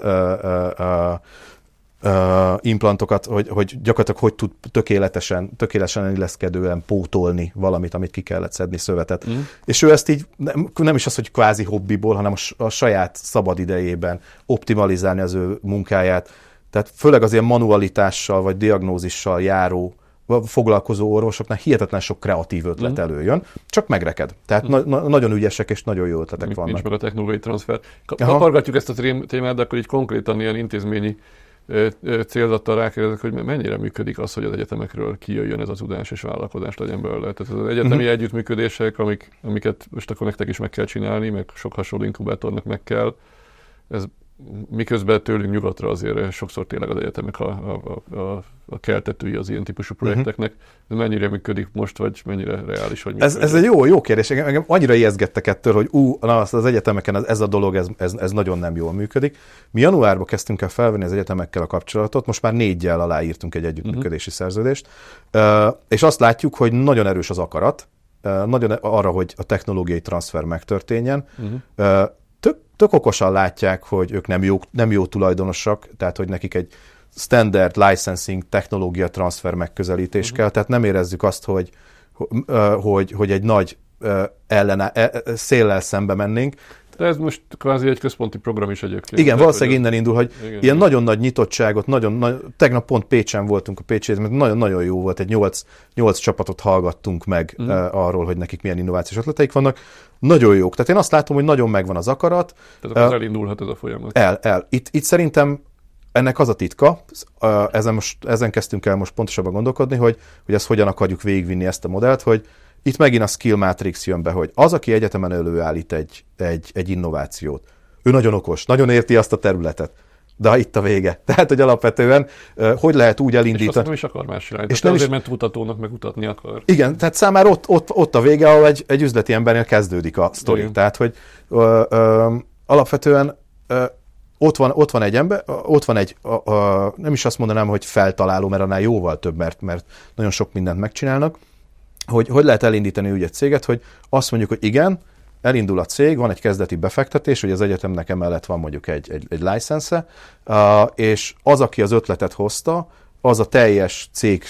implantokat, hogy gyakorlatilag hogy tud tökéletesen illeszkedően pótolni valamit, amit ki kellett szedni, szövetet. És ő ezt így nem is az, hogy kvázi hobbiból, hanem a saját szabad idejében optimalizálni az ő munkáját. Tehát főleg az ilyen manualitással vagy diagnózissal járó foglalkozó orvosoknál hihetetlen sok kreatív ötlet előjön, csak megreked. Tehát nagyon ügyesek és nagyon jó ötletek vannak. Nincs meg a technológiai transfer. Kapargatjuk ezt a témát, de akkor így konkrétan ilyen intézményi célzattal rákérdezek, hogy mennyire működik az, hogy az egyetemekről kijöjjön ez a tudás és vállalkozás legyen belőle. Tehát az egyetemi együttműködések, amiket most akkor nektek is meg kell csinálni, meg sok hasonló inkubátornak meg kell, ez miközben tőlünk nyugatra azért sokszor tényleg az egyetemek a keltetői az ilyen típusú projekteknek. Ez mennyire működik most, vagy mennyire reális, hogy működik? Ez egy jó kérdés. Engem annyira ijesztgettek ettől, hogy az egyetemeken ez a dolog, ez nagyon nem jól működik. Mi januárban kezdtünk el felvenni az egyetemekkel a kapcsolatot, most már 4-jel aláírtunk egy együttműködési szerződést, és azt látjuk, hogy nagyon erős az akarat, nagyon arra, hogy a technológiai transfer megtörténjen. Tök okosan látják, hogy ők nem jó tulajdonosak, tehát hogy nekik egy standard licensing technológia transfer megközelítés kell, tehát nem érezzük azt, hogy egy nagy széllel szembe mennénk. De ez most kvázi egy központi program is egyébként. Igen, valószínűleg innen indul, hogy ilyen nagyon nagy nyitottságot, tegnap pont Pécsen voltunk a Pécsi Egyetemen, nagyon-nagyon jó volt, egy 8 csapatot hallgattunk meg arról, hogy nekik milyen innovációs ötleteik vannak. Nagyon jók. Tehát én azt látom, hogy nagyon megvan az akarat. Tehát akkor elindulhat ez a folyamat. Itt szerintem ennek az a titka, ezen kezdtünk el most pontosabban gondolkodni, hogy ezt hogyan akarjuk végigvinni ezt a modellt, hogy itt megint a skill matrix jön be, hogy az, aki egyetemen előállít egy innovációt, ő nagyon okos, nagyon érti azt a területet. de itt a vége. Tehát, hogy alapvetően hogy lehet úgy elindítani. És azt nem is akar más irányítani. És nem azért ment mutatónak, meg mutatni akar. Igen, tehát számára ott a vége, ahol egy üzleti embernél kezdődik a sztori. Igen. Tehát, hogy alapvetően ott van egy ember, ott van egy, nem is azt mondanám, hogy feltaláló, mert annál jóval több, mert nagyon sok mindent megcsinálnak, hogy lehet elindítani úgy egy céget, hogy azt mondjuk, hogy igen, elindul a cég, van egy kezdeti befektetés, hogy az egyetemnek emellett van mondjuk egy license, és az, aki az ötletet hozta, az a teljes cég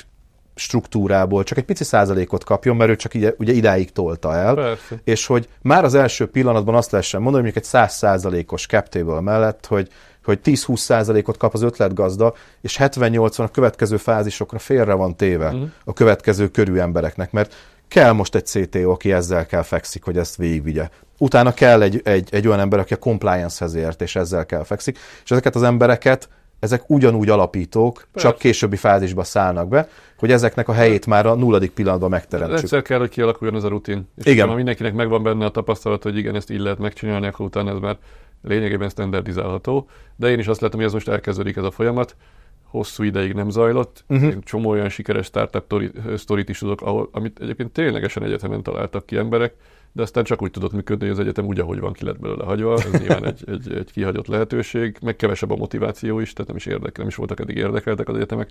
struktúrából csak egy pici százalékot kapjon, mert ő csak ugye idáig tolta el, persze. És hogy már az első pillanatban azt lehessen mondani, hogy mondjuk egy 100%-os cap table mellett, hogy 10-20%-ot kap az ötletgazda, és 70-80 a következő fázisokra félre van téve a következő körű embereknek, mert kell most egy CTO, aki ezzel kell fekszik, hogy ezt végigvigye. Utána kell egy olyan ember, aki a compliance-hez ért, és ezzel kell fekszik, és ezeket az embereket, ezek ugyanúgy alapítók, persze. Csak későbbi fázisba szállnak be, hogy ezeknek a helyét már a 0. pillanatban megteremtsük. Egyszer kell, hogy kialakuljon ez a rutin. És igen. Ha mindenkinek megvan benne a tapasztalat, hogy igen, ezt így lehet megcsinálni, akkor utána ez már lényegében standardizálható. De én is azt látom, hogy ez most elkezdődik ez a folyamat. Hosszú ideig nem zajlott. Én csomó olyan sikeres startup sztorit is tudok, amit egyébként ténylegesen egyetemen találtak ki emberek, de aztán csak úgy tudott működni, hogy az egyetem úgy, ahogy van, ki lett belőle hagyva. Ez nyilván egy kihagyott lehetőség, meg kevesebb a motiváció is, tehát nem is voltak eddig érdekeltek az egyetemek.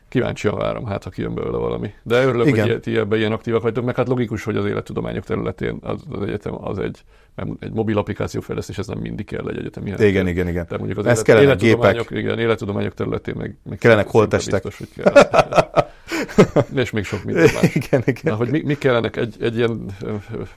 Kíváncsian várom, hát ha kijön belőle valami. De örülök, igen. Hogy ti ebben ilyen aktívak vagytok, meg hát logikus, hogy az élettudományok területén az egyetem az egy mobil applikáció fejlesztés, ez nem mindig kell egy egyetemi. Igen. Tehát mondjuk az ez kellene gépek. Igen, élettudományok területén meg kellenek holttestek. Biztos, hogy kell. És még sok minden más. Igen. Na, hogy mi kellenek egy ilyen,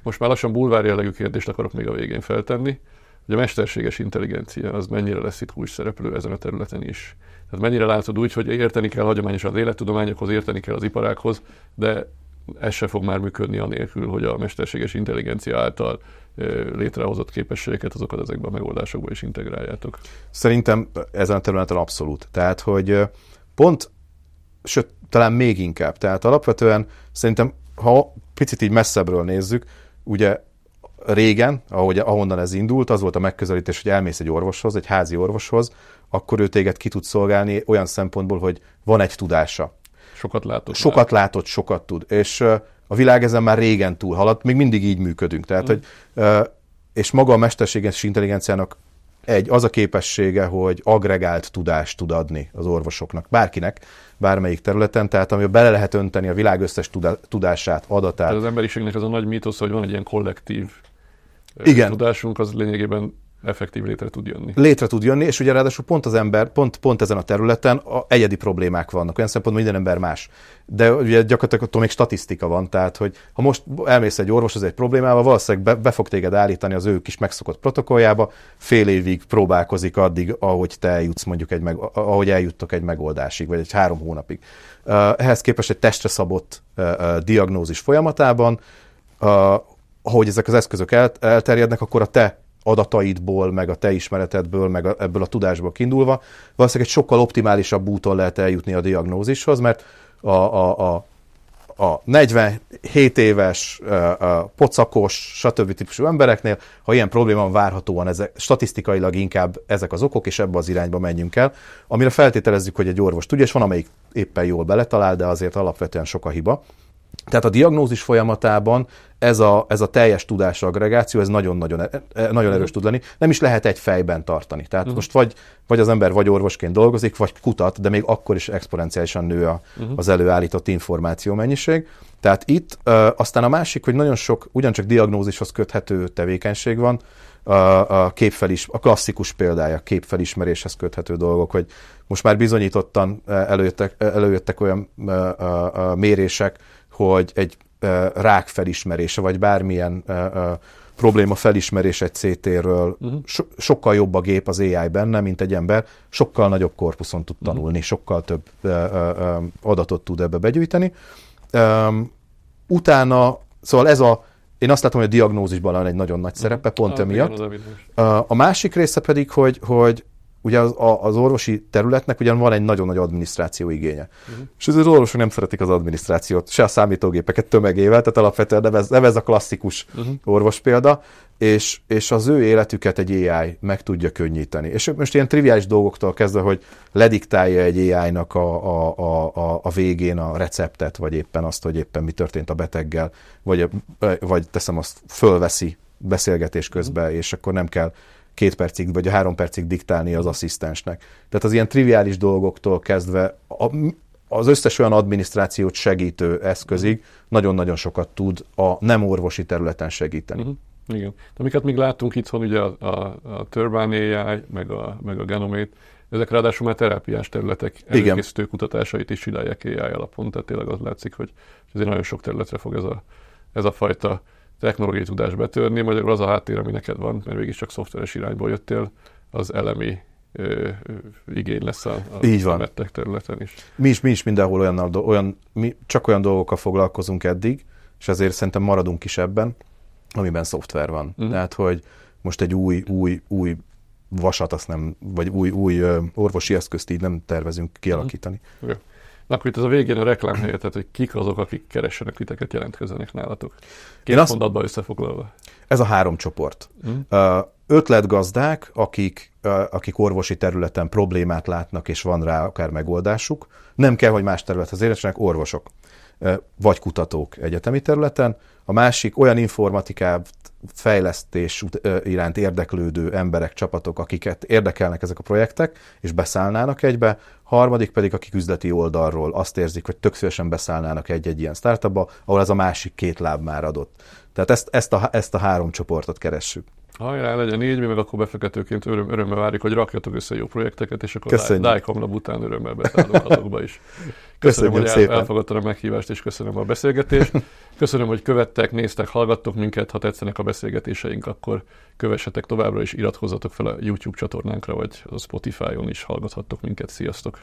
most már lassan bulvár jellegű kérdést akarok még a végén feltenni, hogy a mesterséges intelligencia az mennyire lesz itt kulcs szereplő ezen a területen is. Tehát mennyire látod úgy, hogy érteni kell hagyományosan az élettudományokhoz, érteni kell az iparághoz, de ez se fog már működni anélkül, hogy a mesterséges intelligencia által létrehozott képességeket, azokat ezekben a megoldásokba is integráljátok. Szerintem ezen a területen abszolút. Tehát, hogy pont, sőt, talán még inkább. Tehát alapvetően szerintem, ha picit így messzebbről nézzük, ugye régen, ahonnan ez indult, az volt a megközelítés, hogy elmész egy orvoshoz, egy házi orvoshoz, akkor ő téged ki tud szolgálni olyan szempontból, hogy van egy tudása. Sokat látott, sokat tud. És a világ ezen már régen túlhaladt, még mindig így működünk. Tehát, hogy, és maga a mesterséges intelligenciának az a képessége, hogy agregált tudást tud adni az orvosoknak, bárkinek, bármelyik területen, tehát amivel bele lehet önteni a világ összes tudását, adatát. Tehát az emberiségnek az a nagy mítosz, hogy van egy ilyen kollektív tudásunk, az lényegében effektív létre tud jönni. És ugye ráadásul pont az ember, pont ezen a területen egyedi problémák vannak, olyan szempontból minden ember más. De ugye gyakorlatilag attól még statisztika van, tehát hogy ha most elmész egy orvoshoz egy problémával, valószínűleg be fog téged állítani az ő kis megszokott protokolljába, fél évig próbálkozik addig, ahogy te eljutsz ahogy eljuttok egy megoldásig, vagy egy 3 hónapig. Ehhez képest egy testre szabott diagnózis folyamatában, ahogy ezek az eszközök elterjednek, akkor a te adataidból, meg a te ismeretedből, meg ebből a tudásból kiindulva, valószínűleg egy sokkal optimálisabb úton lehet eljutni a diagnózishoz, mert a 47 éves, pocakos, stb. Típusú embereknél, ha ilyen probléma van, várhatóan statisztikailag inkább ezek az okok, és ebbe az irányba menjünk el, amire feltételezzük, hogy egy orvos tudja, és van, amelyik éppen jól beletalál, de azért alapvetően sok a hiba. Tehát a diagnózis folyamatában ez a teljes tudásagregáció, ez nagyon erős tud lenni. Nem is lehet egy fejben tartani. Tehát most vagy az ember vagy orvosként dolgozik, vagy kutat, de még akkor is exponenciálisan nő az előállított információmennyiség. Tehát itt aztán a másik, hogy nagyon sok ugyancsak diagnózishoz köthető tevékenység van, a klasszikus példája, képfelismeréshez köthető dolgok, hogy most már bizonyítottan előjöttek olyan mérések, hogy egy rák felismerése, vagy bármilyen probléma felismerés egy CT-ről sokkal jobb a gép, az AI benne, mint egy ember, sokkal nagyobb korpuszon tud tanulni, sokkal több adatot tud ebbe begyűjteni. Utána, szóval én azt látom, hogy a diagnózisban van egy nagyon nagy szerepe, pont emiatt. A másik része pedig, hogy ugye az orvosi területnek ugyan van egy nagyon nagy adminisztráció igénye. És az orvosok nem szeretik az adminisztrációt, se a számítógépeket tömegével, tehát alapvetően nem ez a klasszikus orvos példa, és az ő életüket egy AI meg tudja könnyíteni. És most ilyen triviális dolgoktól kezdve, hogy lediktálja egy AI-nak a végén a receptet, vagy éppen azt, hogy éppen mi történt a beteggel, vagy teszem azt, fölveszi beszélgetés közben, és akkor nem kell 2 percig, vagy 3 percig diktálni az asszisztensnek. Tehát az ilyen triviális dolgoktól kezdve az összes olyan adminisztrációt segítő eszközig nagyon-nagyon sokat tud a nem orvosi területen segíteni. Igen. De amiket még láttunk itthon, ugye a Turbine AI, meg a Genomate, ezek ráadásul már terápiás területek előkészítő kutatásait is csinálják AI alapon, tehát tényleg az látszik, hogy azért nagyon sok területre fog ez a fajta technológiai tudás betörni, magyarul az a háttér, ami neked van, mert mégis csak szoftveres irányból jöttél, az elemi igény lesz a medtech területen is. Mi is mindenhol csak olyan dolgokkal foglalkozunk eddig, és ezért szerintem maradunk is ebben, amiben szoftver van. Tehát, hogy most egy új vasat, azt nem, vagy új orvosi eszközt így nem tervezünk kialakítani. Na, akkor itt ez a végén a reklám helyett, tehát hogy kik azok, akik keressenek titeket, jelentkezzenek nálatok. 2 mondatban összefoglalva. Ez a 3 csoport. Ötletgazdák, akik orvosi területen problémát látnak, és van rá akár megoldásuk. Nem kell, hogy más területhez értsenek, orvosok, vagy kutatók egyetemi területen. A másik olyan informatikát, fejlesztés iránt érdeklődő emberek, csapatok, akiket érdekelnek ezek a projektek, és beszállnának egybe. Harmadik pedig, akik üzleti oldalról azt érzik, hogy tök szívesen beszállnának egy ilyen startupba, ahol ez a másik 2 láb már adott. Tehát ezt a 3 csoportot keressük. Hajrá, legyen így, mi meg akkor befektetőként örömmel várjuk, hogy rakjatok össze jó projekteket, és akkor DICOM Lab után örömmel beszállunk azokba is. Köszönöm, hogy elfogadtad a meghívást, és köszönöm a beszélgetést. Köszönöm, hogy követtek, néztek, hallgattok minket. Ha tetszenek a beszélgetéseink, akkor kövessetek továbbra, és iratkozzatok fel a YouTube csatornánkra, vagy a Spotify-on is hallgathattok minket. Sziasztok!